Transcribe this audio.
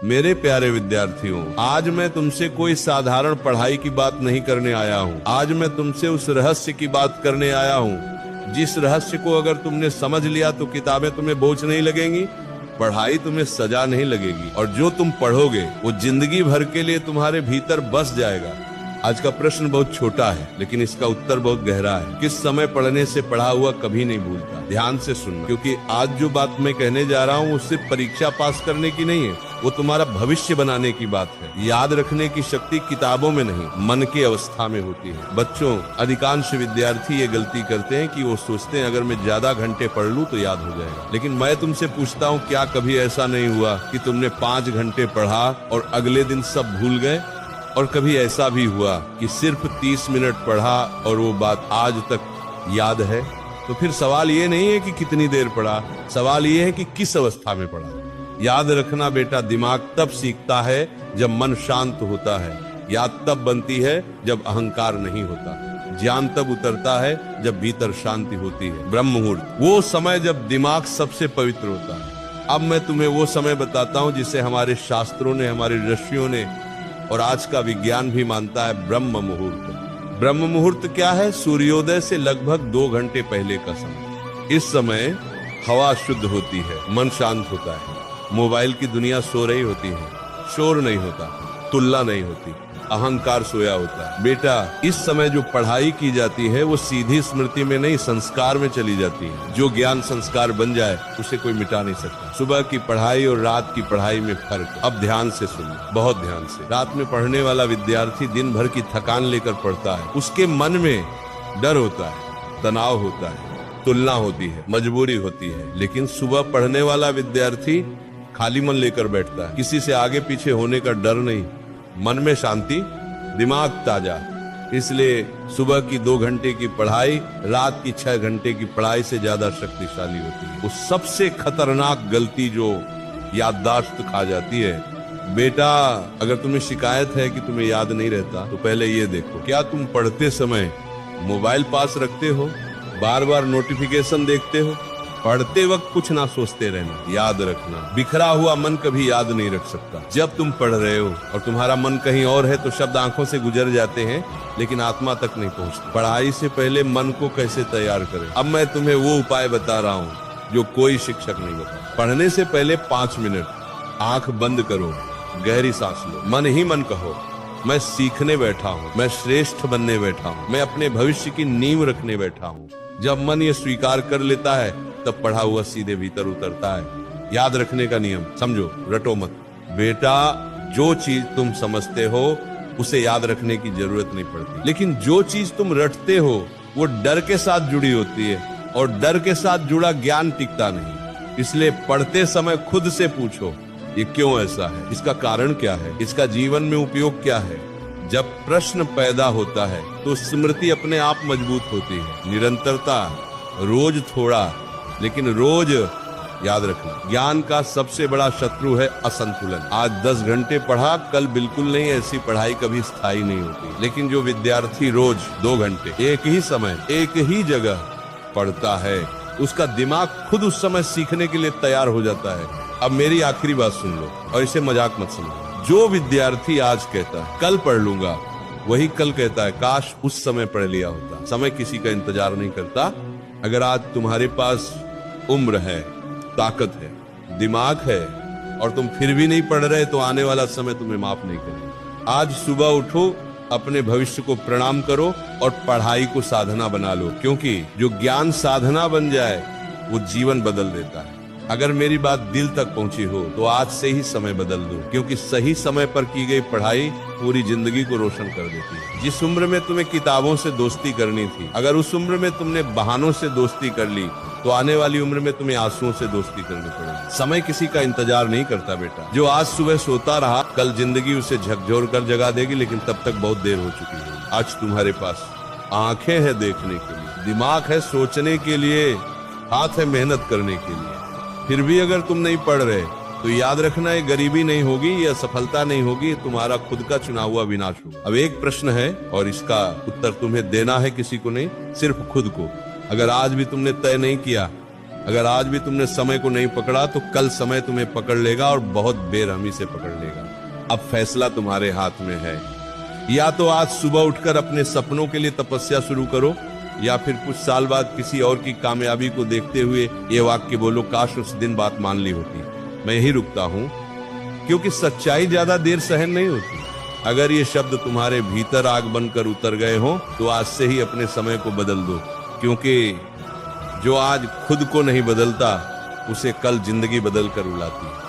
मेरे प्यारे विद्यार्थियों, आज मैं तुमसे कोई साधारण पढ़ाई की बात नहीं करने आया हूँ। आज मैं तुमसे उस रहस्य की बात करने आया हूँ जिस रहस्य को अगर तुमने समझ लिया तो किताबें तुम्हें बोझ नहीं लगेंगी, पढ़ाई तुम्हें सजा नहीं लगेगी, और जो तुम पढ़ोगे वो जिंदगी भर के लिए तुम्हारे भीतर बस जाएगा। आज का प्रश्न बहुत छोटा है लेकिन इसका उत्तर बहुत गहरा है। किस समय पढ़ने से पढ़ा हुआ कभी नहीं भूलता। ध्यान से सुनना, क्योंकि आज जो बात मैं कहने जा रहा हूँ वो सिर्फ परीक्षा पास करने की नहीं है, वो तुम्हारा भविष्य बनाने की बात है। याद रखने की शक्ति किताबों में नहीं, मन की अवस्था में होती है। बच्चों, अधिकांश विद्यार्थी ये गलती करते हैं कि वो सोचते हैं अगर मैं ज्यादा घंटे पढ़ लूं तो याद हो जाएगा। लेकिन मैं तुमसे पूछता हूँ, क्या कभी ऐसा नहीं हुआ कि तुमने 5 घंटे पढ़ा और अगले दिन सब भूल गए? और कभी ऐसा भी हुआ कि सिर्फ 30 मिनट पढ़ा और वो बात आज तक याद है? तो फिर सवाल ये नहीं है कि कितनी देर पढ़ा, सवाल ये है कि किस अवस्था में पढ़ा। याद रखना बेटा, दिमाग तब सीखता है जब मन शांत होता है। याद तब बनती है जब अहंकार नहीं होता। ज्ञान तब उतरता है जब भीतर शांति होती है। ब्रह्म मुहूर्त, वो समय जब दिमाग सबसे पवित्र होता है। अब मैं तुम्हें वो समय बताता हूँ जिसे हमारे शास्त्रों ने, हमारे ऋषियों ने और आज का विज्ञान भी मानता है, ब्रह्म मुहूर्त। ब्रह्म मुहूर्त क्या है? सूर्योदय से लगभग 2 घंटे पहले का समय। इस समय हवा शुद्ध होती है, मन शांत होता है, मोबाइल की दुनिया सो रही होती है, शोर नहीं होता, तुलना नहीं होती, अहंकार सोया होता है। बेटा, इस समय जो पढ़ाई की जाती है वो सीधी स्मृति में नहीं, संस्कार में चली जाती है। जो ज्ञान संस्कार बन जाए उसे कोई मिटा नहीं सकता। सुबह की पढ़ाई और रात की पढ़ाई में फर्क। अब ध्यान से सुनो, बहुत ध्यान से। रात में पढ़ने वाला विद्यार्थी दिन भर की थकान लेकर पढ़ता है। उसके मन में डर होता है, तनाव होता है, तुलना होती है, मजबूरी होती है। लेकिन सुबह पढ़ने वाला विद्यार्थी खाली मन लेकर बैठता है, किसी से आगे पीछे होने का डर नहीं, मन में शांति, दिमाग ताजा। इसलिए सुबह की 2 घंटे की पढ़ाई रात की 6 घंटे की पढ़ाई से ज्यादा शक्तिशाली होती है। वो सबसे खतरनाक गलती जो याददाश्त खा जाती है। बेटा, अगर तुम्हें शिकायत है कि तुम्हें याद नहीं रहता तो पहले ये देखो, क्या तुम पढ़ते समय मोबाइल पास रखते हो, बार बार नोटिफिकेशन देखते हो? पढ़ते वक्त कुछ ना सोचते रहना। याद रखना, बिखरा हुआ मन कभी याद नहीं रख सकता। जब तुम पढ़ रहे हो और तुम्हारा मन कहीं और है तो शब्द आंखों से गुजर जाते हैं लेकिन आत्मा तक नहीं पहुंचते। पढ़ाई से पहले मन को कैसे तैयार करें, अब मैं तुम्हें वो उपाय बता रहा हूँ जो कोई शिक्षक नहीं बता। पढ़ने से पहले 5 मिनट आंख बंद करो, गहरी सांस लो, मन ही मन कहो, मैं सीखने बैठा हूँ, मैं श्रेष्ठ बनने बैठा हूँ, मैं अपने भविष्य की नींव रखने बैठा हूँ। जब मन ये स्वीकार कर लेता है तब पढ़ा हुआ सीधे भीतर उतरता है। याद रखने का नियम समझो, रटो मत। बेटा, जो चीज तुम समझते हो उसे याद रखने की जरूरत नहीं पड़ती, लेकिन जो चीज तुम रटते हो वो डर के साथ जुड़ी होती है और डर के साथ जुड़ा ज्ञान टिकता नहीं। इसलिए पढ़ते समय खुद से पूछो, ये क्यों ऐसा है, इसका कारण क्या है, इसका जीवन में उपयोग क्या है। जब प्रश्न पैदा होता है तो स्मृति अपने आप मजबूत होती है। निरंतरता, रोज थोड़ा लेकिन रोज याद रखना। ज्ञान का सबसे बड़ा शत्रु है असंतुलन। आज 10 घंटे पढ़ा, कल बिल्कुल नहीं, ऐसी पढ़ाई कभी स्थायी नहीं होती। लेकिन जो विद्यार्थी रोज 2 घंटे एक ही समय एक ही जगह पढ़ता है, उसका दिमाग खुद उस समय सीखने के लिए तैयार हो जाता है। अब मेरी आखिरी बात सुन लो और इसे मजाक मत समझो। जो विद्यार्थी आज कहता है कल पढ़ लूंगा, वही कल कहता है काश उस समय पढ़ लिया होता। समय किसी का इंतजार नहीं करता। अगर आज तुम्हारे पास उम्र है, ताकत है, दिमाग है और तुम फिर भी नहीं पढ़ रहे तो आने वाला समय तुम्हें माफ नहीं करेगा। आज सुबह उठो, अपने भविष्य को प्रणाम करो और पढ़ाई को साधना बना लो, क्योंकि जो ज्ञान साधना बन जाए वो जीवन बदल देता है। अगर मेरी बात दिल तक पहुंची हो तो आज से ही समय बदल दो, क्योंकि सही समय पर की गई पढ़ाई पूरी जिंदगी को रोशन कर देती है। जिस उम्र में तुम्हें किताबों से दोस्ती करनी थी, अगर उस उम्र में तुमने बहानों से दोस्ती कर ली तो आने वाली उम्र में तुम्हें आंसुओं से दोस्ती करनी पड़ेगी। समय किसी का इंतजार नहीं करता बेटा। जो आज सुबह सोता रहा, कल जिंदगी उसे झकझोर कर जगा देगी, लेकिन तब तक बहुत देर हो चुकी है। आज तुम्हारे पास आंखें हैं देखने के लिए, दिमाग है सोचने के लिए, हाथ है मेहनत करने के लिए। फिर भी अगर तुम नहीं पढ़ रहे तो याद रखना, ये गरीबी नहीं होगी, ये असफलता नहीं होगी, तुम्हारा खुद का चुना हुआ विनाश होगा। अब एक प्रश्न है और इसका उत्तर तुम्हें देना है, किसी को नहीं, सिर्फ खुद को। अगर आज भी तुमने तय नहीं किया अगर आज भी तुमने समय को नहीं पकड़ा तो कल समय तुम्हें पकड़ लेगा और बहुत बेरहमी से पकड़ लेगा। अब फैसला तुम्हारे हाथ में है। या तो आज सुबह उठकर अपने सपनों के लिए तपस्या शुरू करो, या फिर कुछ साल बाद किसी और की कामयाबी को देखते हुए ये वाक्य बोलो, काश उस दिन बात मान ली होती। मैं यही रुकता हूं, क्योंकि सच्चाई ज्यादा देर सहन नहीं होती। अगर ये शब्द तुम्हारे भीतर आग बनकर उतर गए हो तो आज से ही अपने समय को बदल दो, क्योंकि जो आज खुद को नहीं बदलता उसे कल जिंदगी बदल कर उलाती है।